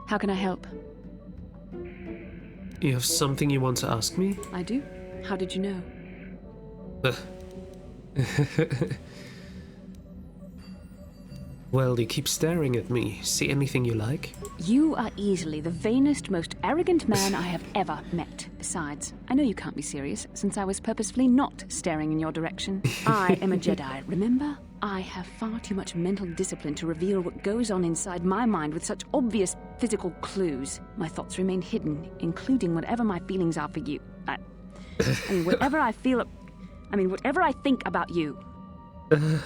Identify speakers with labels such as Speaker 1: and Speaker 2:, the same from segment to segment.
Speaker 1: How can I help?
Speaker 2: You have something you want to ask me?
Speaker 1: I do. How did you know?
Speaker 2: Well, you keep staring at me. See anything you like?
Speaker 1: You are easily the vainest, most arrogant man I have ever met. Besides, I know you can't be serious, since I was purposefully not staring in your direction. I am a Jedi, remember? I have far too much mental discipline to reveal what goes on inside my mind with such obvious physical clues. My thoughts remain hidden, including whatever my feelings are for you. I mean, whatever I feel... whatever I think about you.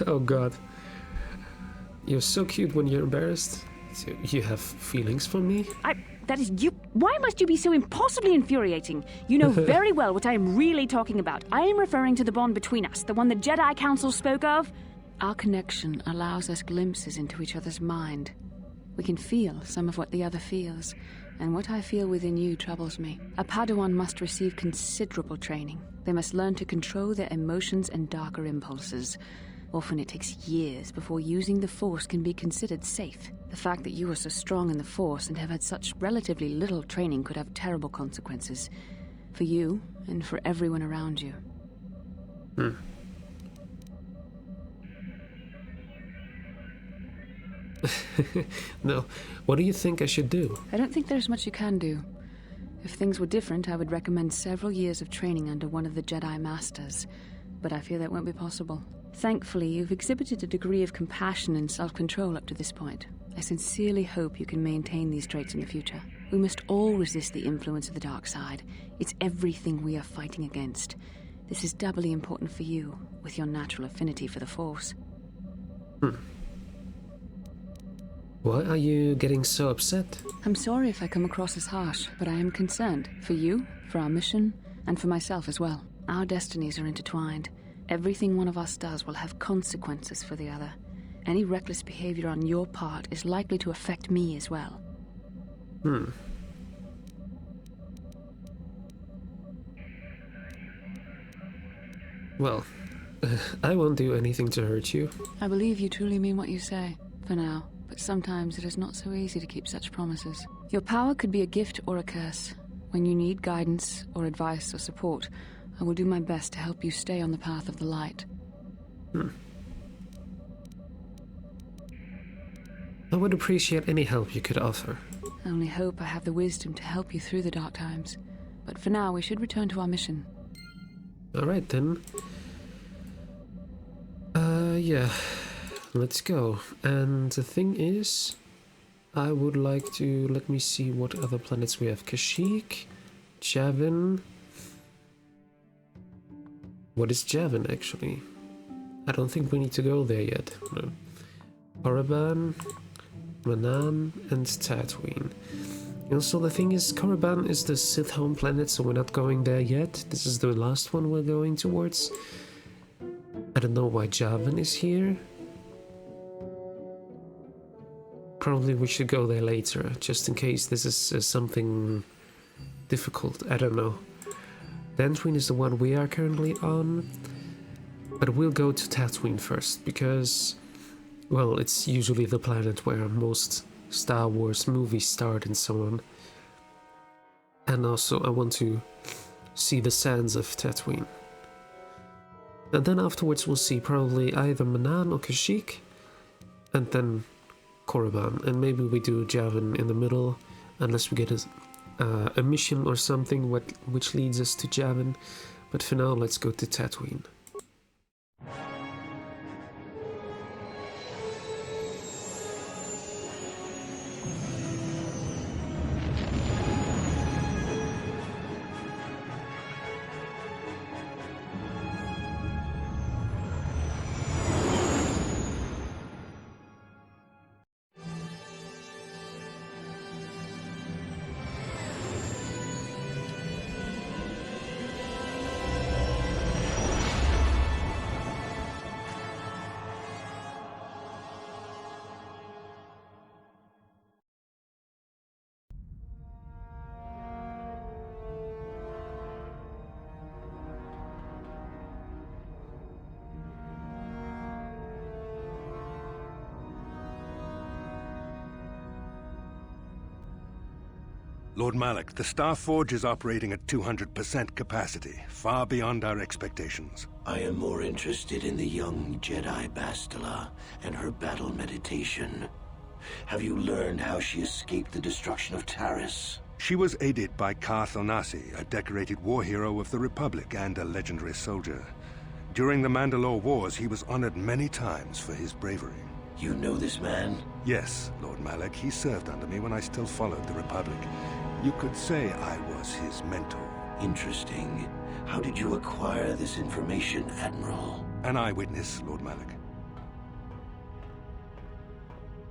Speaker 2: Oh god. You're so cute when you're embarrassed. So you have feelings for me?
Speaker 1: That is you. Why must you be so impossibly infuriating? You know very well what I am really talking about. I am referring to the bond between us, the one the Jedi Council spoke of. Our connection allows us glimpses into each other's mind. We can feel some of what the other feels, and what I feel within you troubles me. A Padawan must receive considerable training. They must learn to control their emotions and darker impulses. Often it takes years before using the Force can be considered safe. The fact that you are so strong in the Force and have had such relatively little training could have terrible consequences. For you, and for everyone around you.
Speaker 2: No. What do you think I should do?
Speaker 1: I don't think there's much you can do. If things were different, I would recommend several years of training under one of the Jedi Masters. But I fear that won't be possible. Thankfully, you've exhibited a degree of compassion and self-control up to this point. I sincerely hope you can maintain these traits in the future. We must all resist the influence of the dark side. It's everything we are fighting against. This is doubly important for you, with your natural affinity for the Force.
Speaker 2: Why are you getting so upset?
Speaker 1: I'm sorry if I come across as harsh, but I am concerned. For you, for our mission, and for myself as well. Our destinies are intertwined. Everything one of us does will have consequences for the other. Any reckless behavior on your part is likely to affect me as well.
Speaker 2: Well, I won't do anything to hurt you.
Speaker 1: I believe you truly mean what you say, for now. But sometimes it is not so easy to keep such promises. Your power could be a gift or a curse. When you need guidance or advice or support, I will do my best to help you stay on the path of the light.
Speaker 2: I would appreciate any help you could offer.
Speaker 1: I only hope I have the wisdom to help you through the dark times. But for now, we should return to our mission.
Speaker 2: Alright then. Yeah. Let's go. And the thing is, I would like to... Let me see what other planets we have. Kashyyyk, Javin... What is Javin, actually? I don't think we need to go there yet. No. Korriban, Manaan, and Tatooine. Also, the thing is, Korriban is the Sith home planet, so we're not going there yet. This is the last one we're going towards. I don't know why Javin is here. Probably we should go there later, just in case this is something difficult. I don't know. Tatooine is the one we are currently on, but we'll go to Tatooine first, because, well, it's usually the planet where most Star Wars movies start and so on. And also I want to see the sands of Tatooine. And then afterwards we'll see probably either Manaan or Kashyyyk, and then Korriban, and maybe we do Javin in the middle, unless we get a mission or something which leads us to Javin. But for now, let's go to Tatooine.
Speaker 3: Lord Malik, the Star Forge is operating at 200% capacity, far beyond our expectations.
Speaker 4: I am more interested in the young Jedi Bastila and her battle meditation. Have you learned how she escaped the destruction of Taris?
Speaker 3: She was aided by KOTOR, a decorated war hero of the Republic and a legendary soldier. During the Mandalore Wars, he was honored many times for his bravery.
Speaker 4: You know this man?
Speaker 3: Yes, Lord Malik. He served under me when I still followed the Republic. You could say I was his mentor.
Speaker 4: Interesting. How did you acquire this information, Admiral?
Speaker 3: An eyewitness, Lord Malik.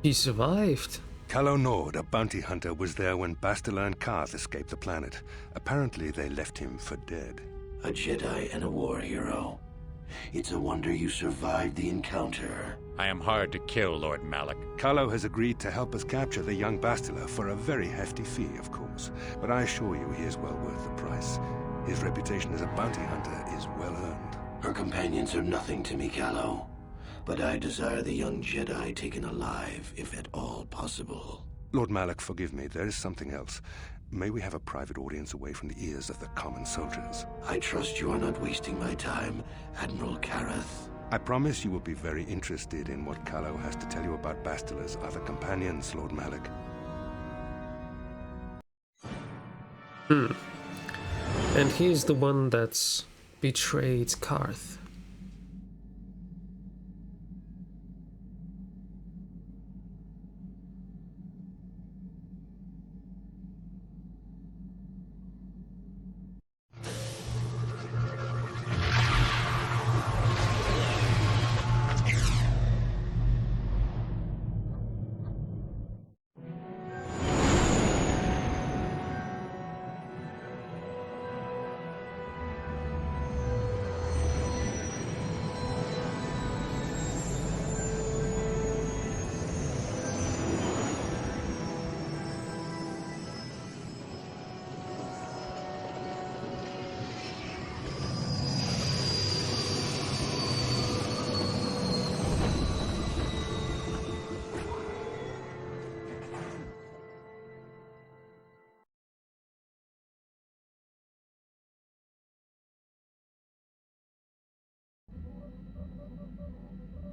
Speaker 2: He survived.
Speaker 3: Calo Nord, a bounty hunter, was there when Bastila and Karth escaped the planet. Apparently, they left him for dead.
Speaker 4: A Jedi and a war hero. It's a wonder you survived the encounter.
Speaker 5: I am hard to kill, Lord Malik.
Speaker 3: Calo has agreed to help us capture the young Bastila for a very hefty fee, of course. But I assure you he is well worth the price. His reputation as a bounty hunter is well earned.
Speaker 4: Her companions are nothing to me, Calo. But I desire the young Jedi taken alive, if at all possible.
Speaker 3: Lord Malik, forgive me, there is something else. May we have a private audience away from the ears of the common soldiers?
Speaker 4: I trust you are not wasting my time, Admiral Kareth.
Speaker 3: I promise you will be very interested in what Calo has to tell you about Bastila's other companions, Lord Malik.
Speaker 2: And he's the one that's betrayed Karth.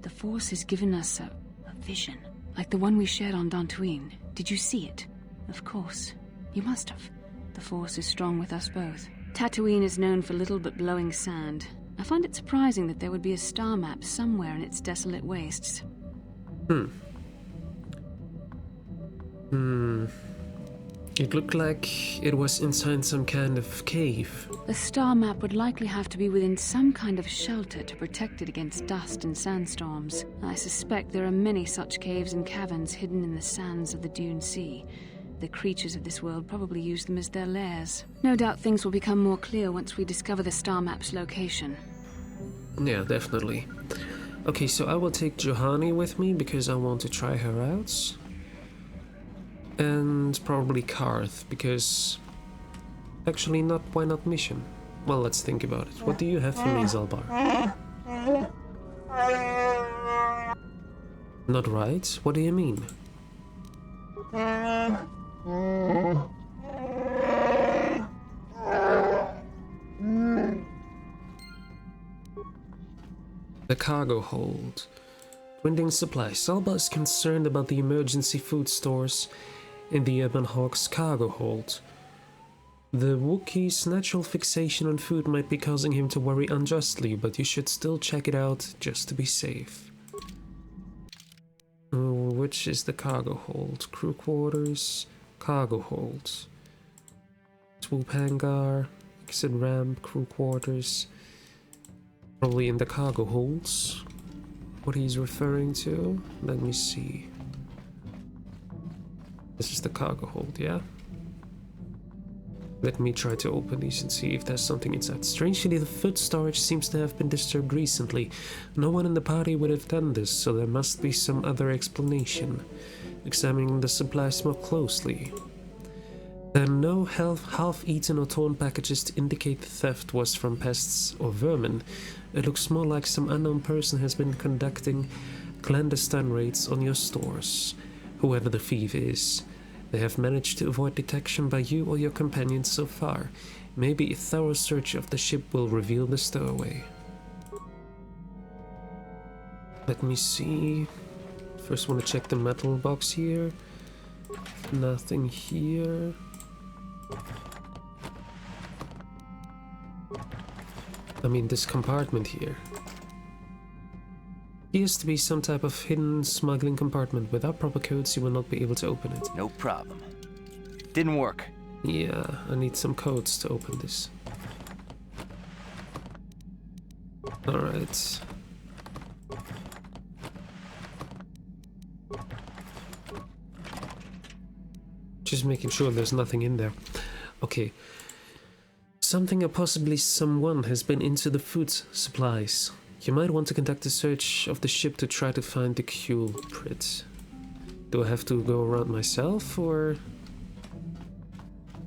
Speaker 1: The Force has given us a vision, like the one we shared on Dantooine. Did you see it? Of course. You must have. The Force is strong with us both. Tatooine is known for little but blowing sand. I find it surprising that there would be a star map somewhere in its desolate wastes.
Speaker 2: It looked like it was inside some kind of cave.
Speaker 1: The star map would likely have to be within some kind of shelter to protect it against dust and sandstorms. I suspect there are many such caves and caverns hidden in the sands of the Dune Sea. The creatures of this world probably use them as their lairs. No doubt things will become more clear once we discover the star map's location.
Speaker 2: Yeah, definitely. Okay, so I will take Juhani with me because I want to try her out. And probably Karth, because... Actually, why not Mission? Well, let's think about it. What do you have for me, Zalbar? Not right? What do you mean? The cargo hold. Dwindling supplies. Zalbar is concerned about the emergency food stores in the Ebon Hawk's cargo hold. The Wookiee's natural fixation on food might be causing him to worry unjustly, but you should still check it out just to be safe. Which is the cargo hold? Crew quarters, cargo hold. Swoop hangar, exit ramp, crew quarters. Probably in the cargo holds. What he's referring to? Let me see. This is the cargo hold, yeah? Let me try to open these and see if there's something inside. Strangely, the food storage seems to have been disturbed recently. No one in the party would have done this, so there must be some other explanation. Examining the supplies more closely. There are no half-eaten or torn packages to indicate the theft was from pests or vermin. It looks more like some unknown person has been conducting clandestine raids on your stores. Whoever the thief is, They have managed to avoid detection by you or your companions so far. Maybe a thorough search of the ship will reveal the stowaway. Let me see. First want to check the metal box here. Nothing here. I mean, this compartment here. Appears to be some type of hidden smuggling compartment. Without proper codes, you will not be able to open it.
Speaker 6: No problem. Didn't work.
Speaker 2: Yeah, I need some codes to open this. Alright. Just making sure there's nothing in there. Okay. Something or possibly someone has been into the food supplies. You might want to conduct a search of the ship to try to find the culprit. Do I have to go around myself, or...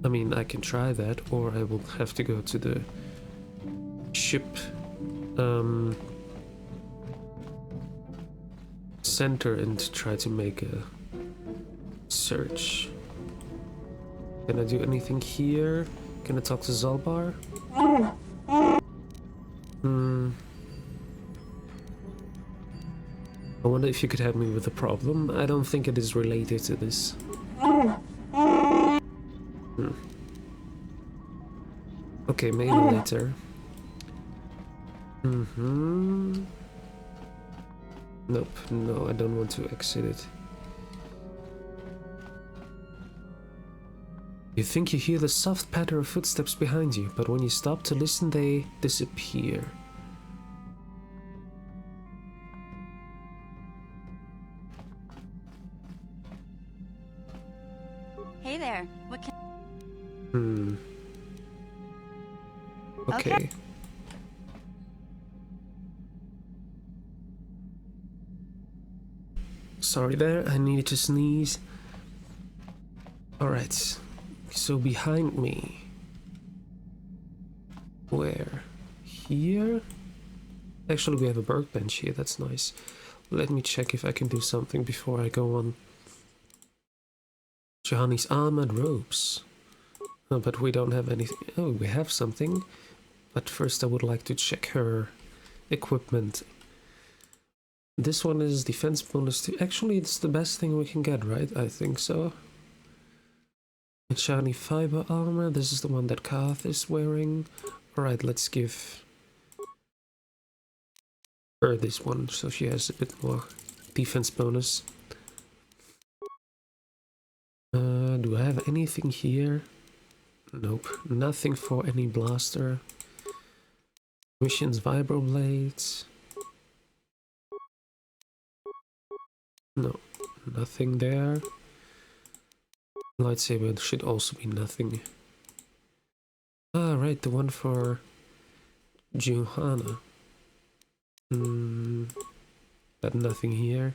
Speaker 2: I mean, I can try that, or I will have to go to the ship center and try to make a search. Can I do anything here? Can I talk to Zalbar? I wonder if you could help me with the problem. I don't think it is related to this. Okay, maybe later. Nope, no, I don't want to exit it. You think you hear the soft patter of footsteps behind you, but when you stop to listen, they disappear.
Speaker 7: Hey there. What can...
Speaker 2: Okay. Sorry there, I needed to sneeze. Alright. So behind me. Where? Here? Actually, we have a workbench here, that's nice. Let me check if I can do something before I go on. Johanny's armored robes. Oh, but we don't have anything. Oh, we have something. But first I would like to check her equipment. This one is defense bonus 2. Actually, it's the best thing we can get, right? I think so. Shiny fiber armor. This is the one that Kath is wearing. Alright, let's give her this one so she has a bit more defense bonus. Do I have anything here? Nope, nothing for any blaster. Missions vibroblades. No, nothing there. Lightsaber should also be nothing. Ah, right, the one for Johanna. But nothing here.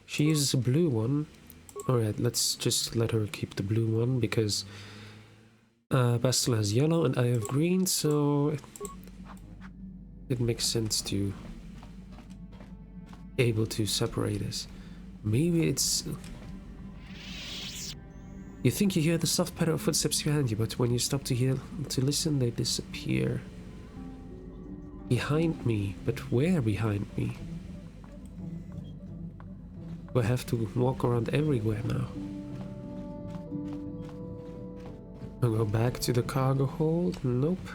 Speaker 2: She uses a blue one. Alright, let's just let her keep the blue one, because Bastila has yellow and I have green, so it makes sense to able to separate us. Maybe it's... You think you hear the soft patter of footsteps behind you, but when you stop to listen, they disappear. Behind me, but where behind me? Do I have to walk around everywhere now? I'll go back to the cargo hold. Nope.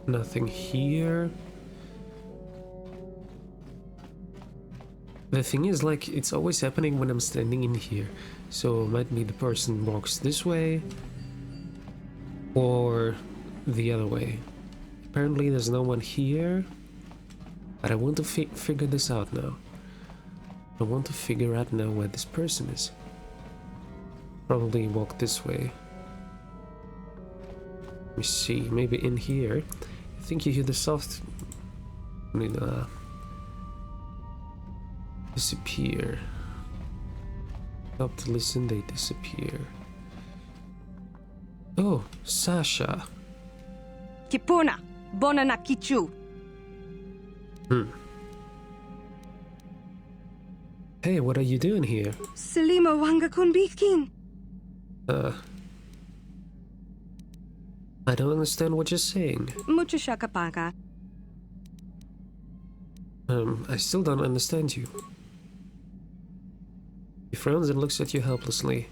Speaker 2: Nothing here. The thing is, like, it's always happening when I'm standing in here. So it might be the person walks this way or the other way. Apparently there's no one here, but I want to figure this out now. I want to figure out now where this person is. Probably walk this way. Let me see, maybe in here. I think you hear the soft... disappear. Stop to listen, they disappear. Oh, Sasha.
Speaker 7: Kipuna, bona na kichu.
Speaker 2: Hey, what are you doing here?
Speaker 7: Selima wanga kun bikin.
Speaker 2: I don't understand what you're saying.
Speaker 7: Mucho shakapaka.
Speaker 2: I still don't understand you. He frowns and looks at you helplessly.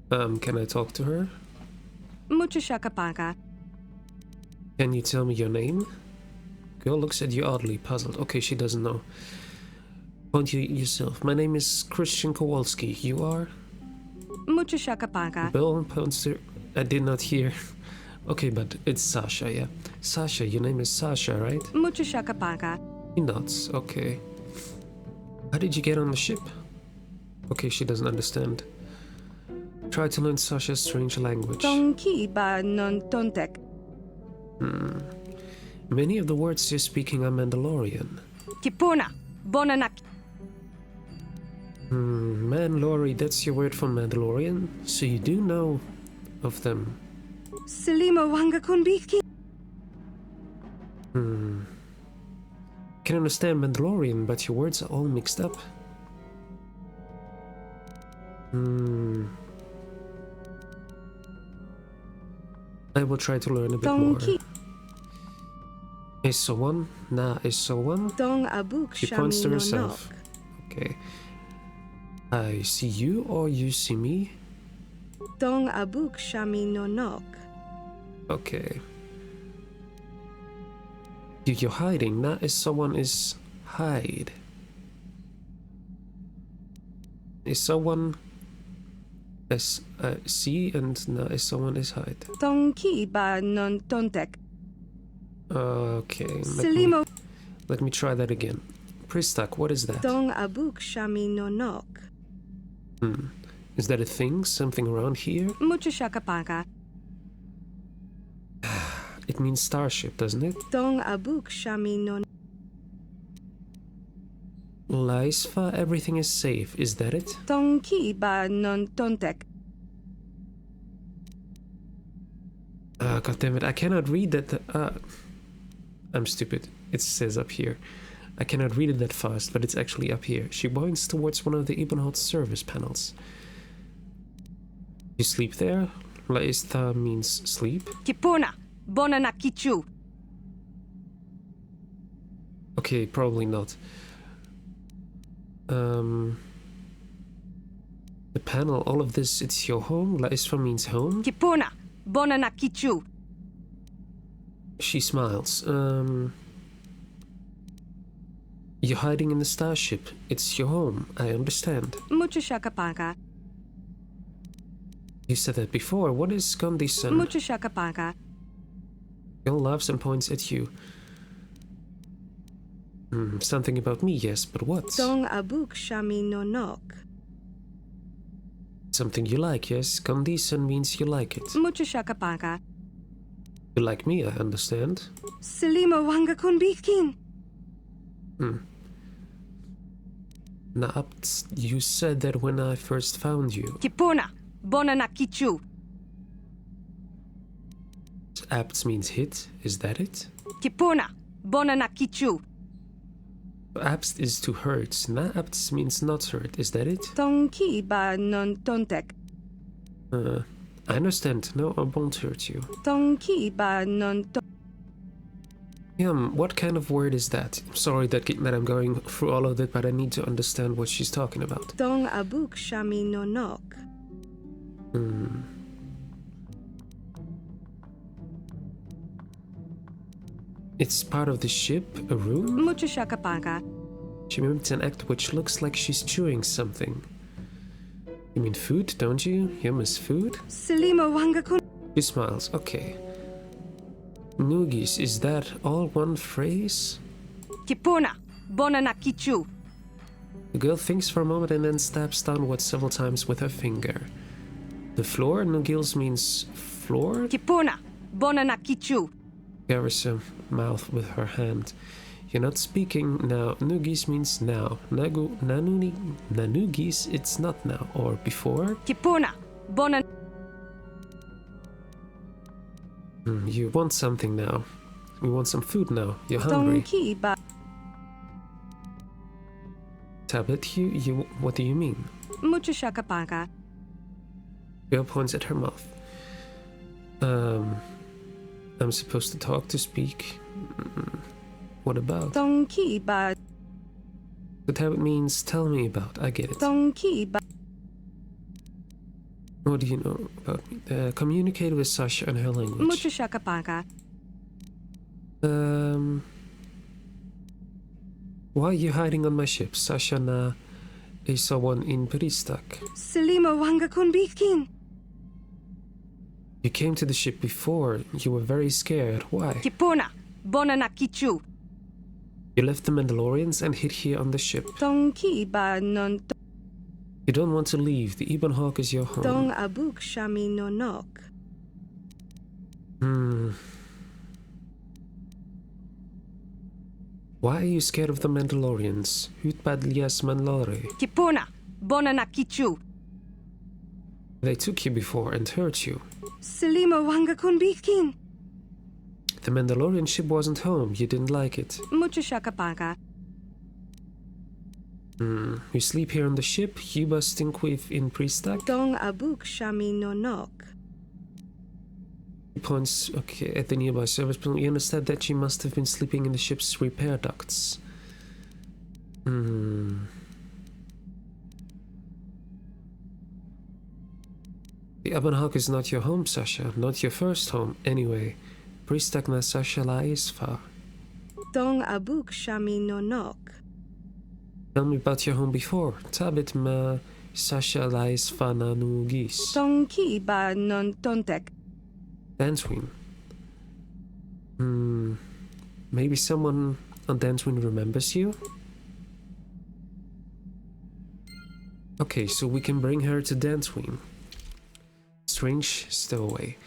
Speaker 2: Can I talk to her?
Speaker 7: Mucho shakapaka.
Speaker 2: Can you tell me your name? Girl looks at you oddly, puzzled. Okay, she doesn't know. Point you yourself. My name is Christian Kowalski. You are?
Speaker 7: Mucho shakapaka.
Speaker 2: Bill points to... I did not hear. Okay, but it's Sasha, yeah. Sasha, your name is Sasha, right?
Speaker 7: Mucho shakapaka.
Speaker 2: He nods. Okay. How did you get on the ship? Okay, she doesn't understand. Try to learn Sasha's strange language.
Speaker 7: Tonki ba non tontek.
Speaker 2: Many of the words you're speaking are Mandalorian.
Speaker 7: Kipuna. Bonanak.
Speaker 2: Mandalori, that's your word for Mandalorian? So you do know of them.
Speaker 7: Selima wanga kun bikin.
Speaker 2: I can understand Mandalorian, but your words are all mixed up. I will try to learn a bit more.
Speaker 7: Tonki.
Speaker 2: Esowan, na Esowan.
Speaker 7: Dong abuk
Speaker 2: She points to
Speaker 7: shami no
Speaker 2: herself. Okay. I see you or you see me?
Speaker 7: Dong abuk shami no nok.
Speaker 2: Okay. You're hiding. Na is someone is hide. Is someone is see and na is someone is hide.
Speaker 7: Tonki ba non tontek.
Speaker 2: Okay.
Speaker 7: Selima.
Speaker 2: Let me try that again. Pristak, what is that?
Speaker 7: Dong abuk shami no nok.
Speaker 2: Is that a thing? Something around here?
Speaker 7: Mucho shakapaka.
Speaker 2: It means starship, doesn't it?
Speaker 7: Dong abuk shami no.
Speaker 2: Laisva, everything is safe. Is that it?
Speaker 7: Tonki ba non tontek.
Speaker 2: God damn it, I cannot read that. I'm stupid. It says up here. I cannot read it that fast, but it's actually up here. She points towards one of the Ibnhot service panels. You sleep there? Laista means sleep.
Speaker 7: Kipuna. Bonanak kichu.
Speaker 2: Okay, probably not. The panel, all of this, it's your home? Laisva means home?
Speaker 7: Kipuna. Bonanak kichu.
Speaker 2: She smiles. You're hiding in the starship. It's your home. I understand.
Speaker 7: Mucho shakapaka.
Speaker 2: You said that before. What is Gandhi-san?
Speaker 7: Mucho shakapaka.
Speaker 2: Girl laughs and points at you. Something about me, yes, but what?
Speaker 7: Dong abuk shami no nok.
Speaker 2: Something you like, yes? Gandhi-san means you like it.
Speaker 7: Mucho shakapaka.
Speaker 2: You like me, I understand.
Speaker 7: Selima wanga kun bikin.
Speaker 2: Naapt, you said that when I first found you.
Speaker 7: Kipuna. Bonanak kichu.
Speaker 2: Apt means hit, is that it?
Speaker 7: Kipuna. Bonanak kichu.
Speaker 2: Apt is to hurt. Naapt means not hurt, is that it?
Speaker 7: Tonki ba non tontek.
Speaker 2: I understand. No, I won't hurt you.
Speaker 7: Tonki ba non tontek.
Speaker 2: What kind of word is that? I'm sorry that I'm going through all of that, but I need to understand what she's talking about.
Speaker 7: Dong abuk shami no nok.
Speaker 2: It's part of the ship, a room?
Speaker 7: Mucho shakapaka.
Speaker 2: She mimics an act which looks like she's chewing something. You mean food, don't you? Yum is food?
Speaker 7: Selima wanga kun.
Speaker 2: She smiles. Okay. Noogies, is that all one phrase?
Speaker 7: Kipuna. Bonanak kichu.
Speaker 2: The girl thinks for a moment and then stabs downwards several times with her finger. The floor, Noogils means floor?
Speaker 7: Kipuna. Bonanak kichu.
Speaker 2: Covers her mouth with her hand. You're not speaking now. Noogies means now. Nanoogies, it's not now. Or before.
Speaker 7: Kipuna. Bonan.
Speaker 2: You want something now. You want some food now. You're hungry.
Speaker 7: Tonki ba.
Speaker 2: Tablet, you, what do you mean?
Speaker 7: Mucho shakapaka.
Speaker 2: Girl points at her mouth. I'm supposed to talk to speak. What about?
Speaker 7: Donkey ba.
Speaker 2: The tablet means tell me about. I get it.
Speaker 7: Donkey ba.
Speaker 2: What do you know about me? Communicate with Sasha and her language.
Speaker 7: Mucho shakapaka.
Speaker 2: Why are you hiding on my ship? Sasha na isa one in Peristak.
Speaker 7: Selima wanga kun bikin.
Speaker 2: You came to the ship before. You were very scared. Why?
Speaker 7: Kipuna. Bona na kichu.
Speaker 2: You left the Mandalorians and hid here on the ship.
Speaker 7: Donkey ba non.
Speaker 2: You don't want to leave. The Ebon Hawk is your home.
Speaker 7: Dong abuk shami no nok.
Speaker 2: Why are you scared of the Mandalorians? Hut badlias manlore.
Speaker 7: Kipuna. Bona na kichu.
Speaker 2: They took you before and hurt you.
Speaker 7: Selima wanga kun bikin.
Speaker 2: The Mandalorian ship wasn't home. You didn't like it.
Speaker 7: Mucho shakapaka.
Speaker 2: You sleep here on the ship. Yuba Stinkweave in Priestak.
Speaker 7: Dong abuk shami no nok.
Speaker 2: He points at the nearby service building. You understand that she must have been sleeping in the ship's repair ducts. The Ebon Hawk is not your home, Sasha. Not your first home, anyway. Priestak na Sasha lais far.
Speaker 7: Dong abuk shami no nok.
Speaker 2: Tell me about your home before. Tabit ma Sasha lais fa na nugis.
Speaker 7: Donkey ba non tontek.
Speaker 2: Dancewin. Maybe someone on Dancewin remembers you? Okay, so we can bring her to Dancewin. Strange Stowaway.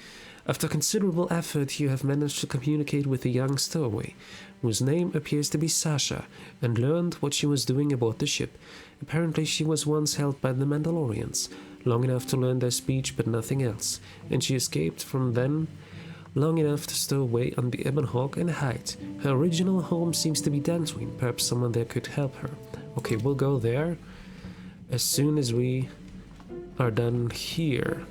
Speaker 2: After considerable effort, you have managed to communicate with the young Stowaway, whose name appears to be Sasha, and learned what she was doing aboard the ship. Apparently she was once held by the Mandalorians, long enough to learn their speech but nothing else, and she escaped from then long enough to stow away on the Ebon Hawk and hide. Her original home seems to be Dancewin. Perhaps someone there could help her. Okay, we'll go there as soon as we are done here.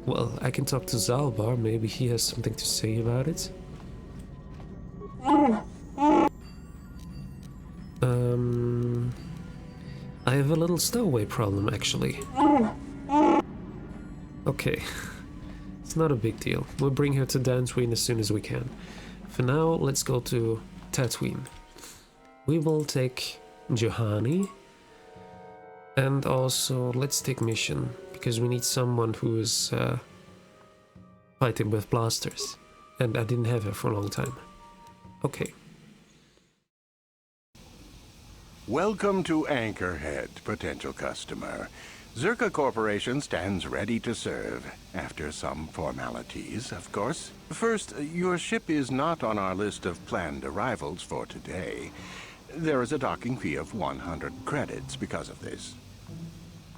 Speaker 2: Well, I can talk to Zalbar. Maybe he has something to say about it. I have a little stowaway problem, actually. Okay. It's not a big deal. We'll bring her to Dancewin as soon as we can. For now, let's go to Tatooine. We will take Johanny. And also, let's take Mission. Because we need someone who is fighting with blasters. And I didn't have her for a long time. Okay.
Speaker 8: Welcome to Anchorhead, potential customer. Zerka Corporation stands ready to serve, after some formalities, of course. First, your ship is not on our list of planned arrivals for today. There is a docking fee of 100 credits because of this.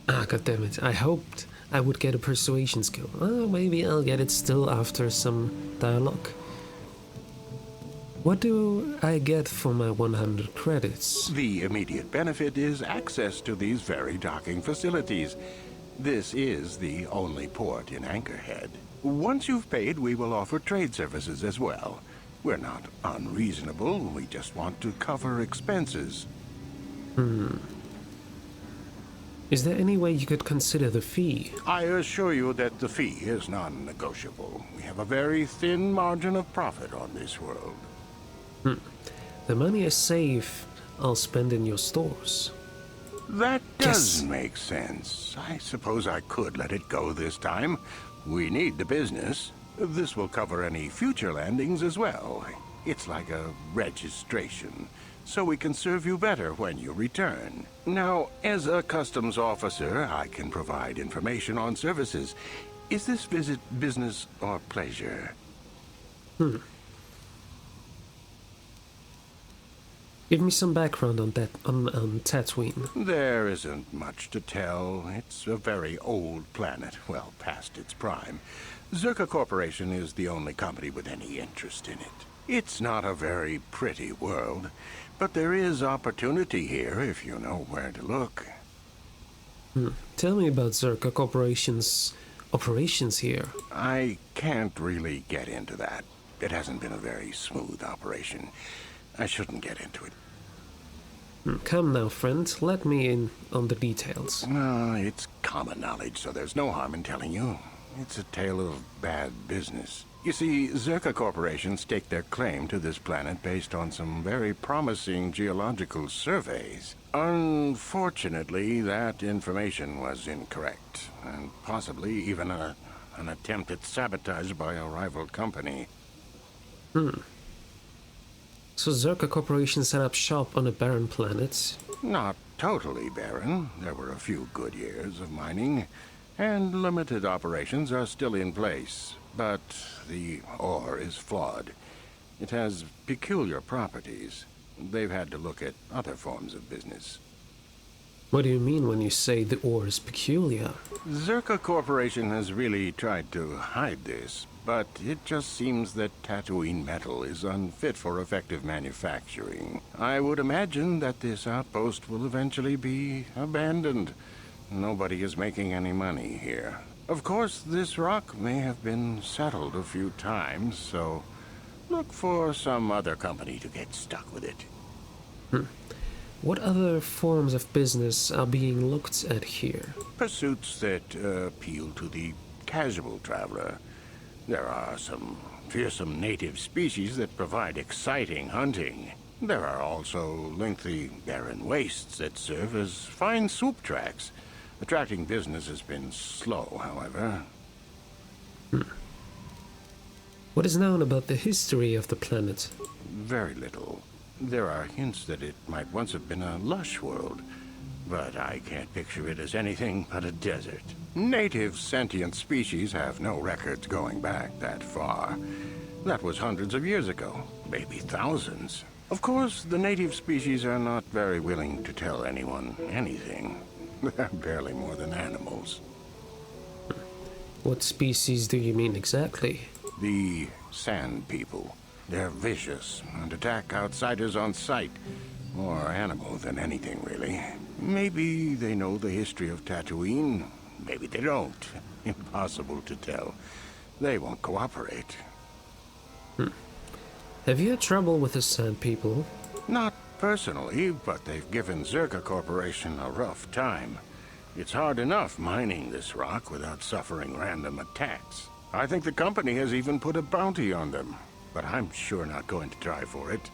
Speaker 2: Ah, goddammit. I hoped I would get a persuasion skill. Oh, maybe I'll get it still after some dialogue. What do I get for my 100 credits?
Speaker 8: The immediate benefit is access to these very docking facilities. This is the only port in Anchorhead. Once you've paid, we will offer trade services as well. We're not unreasonable, we just want to cover expenses.
Speaker 2: Is there any way you could consider the fee?
Speaker 8: I assure you that the fee is non-negotiable. We have a very thin margin of profit on this world.
Speaker 2: The money I save, I'll spend in your stores.
Speaker 8: That does
Speaker 2: Yes.
Speaker 8: make sense. I suppose I could let it go this time. We need the business. This will cover any future landings as well. It's like a registration, so we can serve you better when you return. Now, as a customs officer, I can provide information on services. Is this visit business or pleasure?
Speaker 2: Give me some background on that, on Tatooine.
Speaker 8: There isn't much to tell. It's a very old planet, well past its prime. Zerka Corporation is the only company with any interest in it. It's not a very pretty world, But there is opportunity here if you know where to look.
Speaker 2: Tell me about Zerka Corporation's operations here.
Speaker 8: I can't really get into that. It hasn't been a very smooth operation. I shouldn't get into it.
Speaker 2: Come now, friend. Let me in on the details.
Speaker 8: It's common knowledge, so there's no harm in telling you. It's a tale of bad business. You see, Zerka Corporation staked their claim to this planet based on some very promising geological surveys. Unfortunately, that information was incorrect, and possibly even an attempt at sabotage by a rival company.
Speaker 2: So Zerka Corporation set up shop on a barren planet.
Speaker 8: Not totally barren. There were a few good years of mining, and limited operations are still in place. But the ore is flawed. It has peculiar properties. They've had to look at other forms of business.
Speaker 2: What do you mean when you say the ore is peculiar?
Speaker 8: Zerka Corporation has really tried to hide this, but it just seems that Tatooine metal is unfit for effective manufacturing. I would imagine that this outpost will eventually be abandoned. Nobody is making any money here. Of course, this rock may have been settled a few times, so look for some other company to get stuck with it.
Speaker 2: What other forms of business are being looked at here?
Speaker 8: Pursuits that appeal to the casual traveler. There are some fearsome native species that provide exciting hunting. There are also lengthy barren wastes that serve as fine swoop tracks. Attracting business has been slow, however.
Speaker 2: What is known about the history of the planet?
Speaker 8: Very little. There are hints that it might once have been a lush world, but I can't picture it as anything but a desert. Native sentient species have no records going back that far. That was hundreds of years ago, maybe thousands. Of course, the native species are not very willing to tell anyone anything. They're barely more than animals.
Speaker 2: What species do you mean exactly?
Speaker 8: The Sand People. They're vicious and attack outsiders on sight. More animal than anything, really. Maybe they know the history of Tatooine. Maybe they don't. Impossible to tell. They won't cooperate.
Speaker 2: Have you had trouble with the Sand People?
Speaker 8: Not personally, but they've given Zerka Corporation a rough time. It's hard enough mining this rock without suffering random attacks. I think the company has even put a bounty on them, but I'm sure not going to try for it.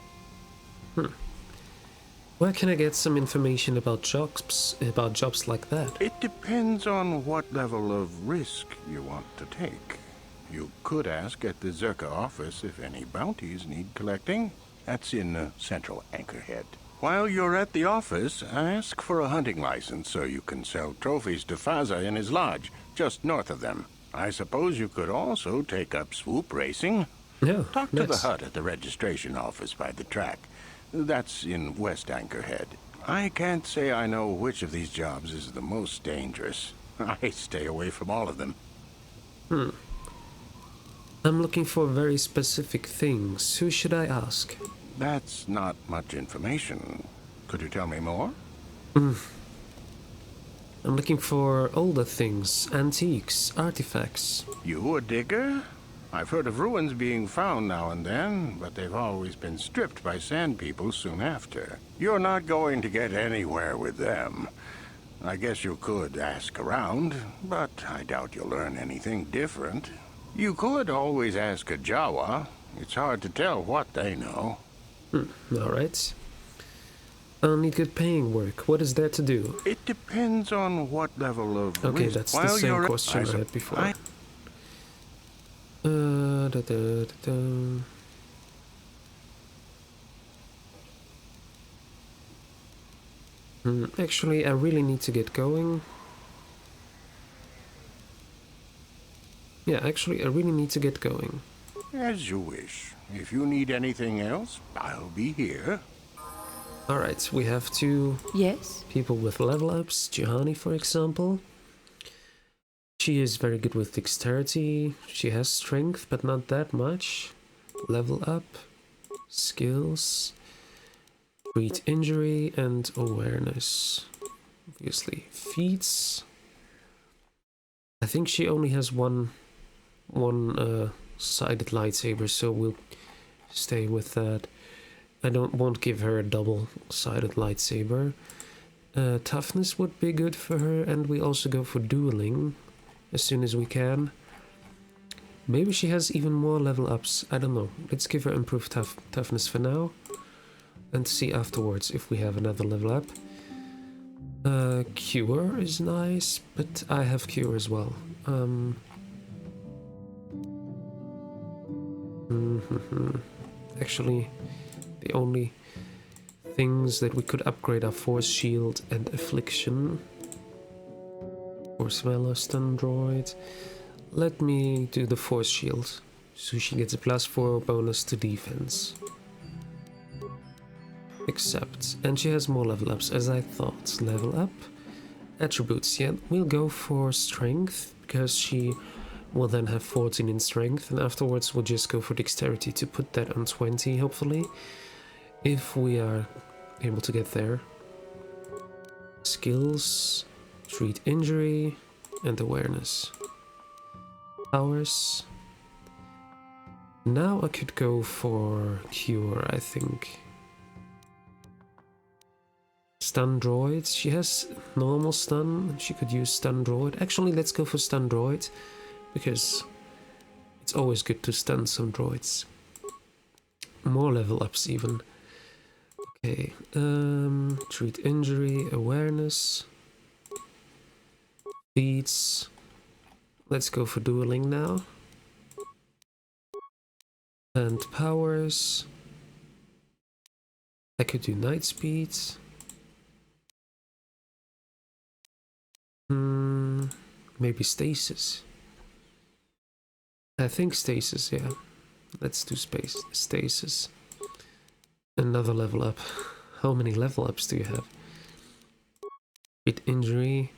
Speaker 2: Where can I get some information about jobs like that?
Speaker 8: It depends on what level of risk you want to take. You could ask at the Zerka office if any bounties need collecting. That's in Central Anchorhead. While you're at the office, ask for a hunting license so you can sell trophies to Faza in his lodge, just north of them. I suppose you could also take up swoop racing.
Speaker 2: No,
Speaker 8: Talk to the hut at the registration office by the track. That's in West Anchorhead. I can't say I know which of these jobs is the most dangerous. I stay away from all of them.
Speaker 2: I'm looking for very specific things. Who should I ask?
Speaker 8: That's not much information. Could you tell me more?
Speaker 2: I'm looking for older things, antiques, artifacts.
Speaker 8: You a digger? I've heard of ruins being found now and then, but they've always been stripped by Sand People soon after. You're not going to get anywhere with them. I guess you could ask around, but I doubt you'll learn anything different. You could always ask a Jawa. It's hard to tell what they know.
Speaker 2: Alright. I'll need good paying work. What is there to do?
Speaker 8: It depends on what level of
Speaker 2: Okay,
Speaker 8: risk.
Speaker 2: that's the same question I had before. Actually, I really need to get going. Yeah, actually, I really need to get going.
Speaker 8: As you wish. If you need anything else, I'll be here.
Speaker 2: Alright, we have two
Speaker 9: Yes?
Speaker 2: people with level ups. Juhani, for example. She is very good with dexterity. She has strength, but not that much. Level up. Skills. Treat injury and awareness. Obviously, feats. I think she only has one sided lightsaber, so we'll stay with that. I won't give her a double-sided lightsaber. Toughness would be good for her, and we also go for dueling as soon as we can. Maybe she has even more level ups. I don't know. Let's give her improved toughness for now, and see afterwards if we have another level up. Cure is nice, but I have cure as well. Actually, the only things that we could upgrade are Force Shield and Affliction. Force Valor, Stun Droid. Let me do the Force Shield, so she gets a +4 bonus to defense. Accept. And she has more level ups, as I thought. Level up. Attributes, yeah, we'll go for Strength, because she will then have 14 in Strength, and afterwards we'll just go for Dexterity to put that on 20, hopefully, if we are able to get there. Skills, Treat Injury, and Awareness. Powers. Now I could go for Cure, I think. Stun Droid. She has normal stun. She could use Stun Droid. Actually, let's go for Stun Droid, because it's always good to stun some droids. More level ups even. Okay. Treat Injury, Awareness. Feats. Let's go for dueling now. And powers. I could do Night Speed. Maybe Stasis. I think Stasis, yeah. Let's do Stasis. Another level up. How many level ups do you have? Treat Injury.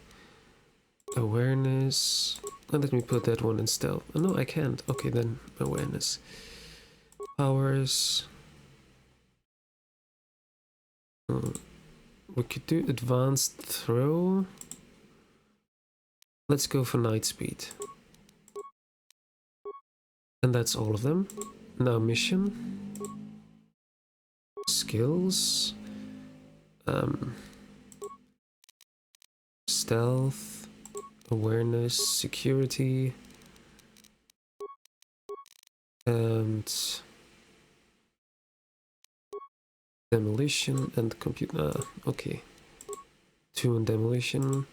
Speaker 2: Awareness. Oh, let me put that one in stealth. Oh, no, I can't. Okay, then Awareness. Powers. We could do Advanced Throw. Let's go for Night Speed. And that's all of them. Now mission. Skills. Stealth. Awareness. Security. And demolition and compute. Okay. 2 in demolition.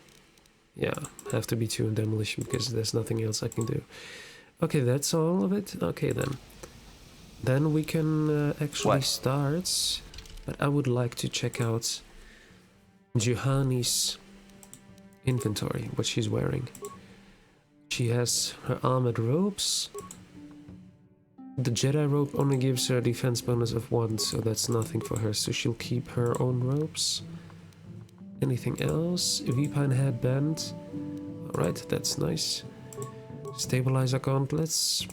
Speaker 2: Yeah, have to be 2 in demolition because there's nothing else I can do. Okay, that's all of it. Okay, then. Then we can actually start. But I would like to check out Juhani's inventory, what she's wearing. She has her armored robes. The Jedi robe only gives her a defense bonus of 1, so that's nothing for her, so she'll keep her own robes. Anything else? Vipine headband. Alright, that's nice. Stabilizer gauntlets.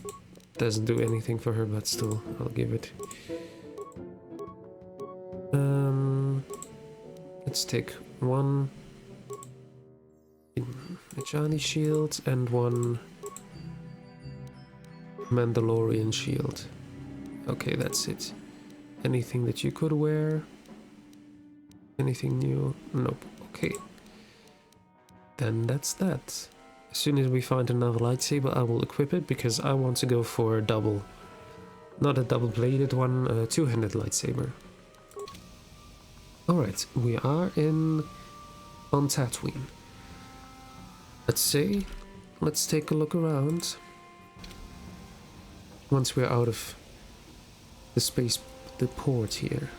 Speaker 2: Doesn't do anything for her, but still, I'll give it. Let's take 1 Ajani shield and 1 Mandalorian shield. Okay, that's it. Anything that you could wear? Anything new? Nope. Okay. Then that's that. As soon as we find another lightsaber, I will equip it because I want to go for a double. Not a double-bladed one, a two-handed lightsaber. Alright, we are on Tatooine. Let's take a look around. Once we're out of the port here.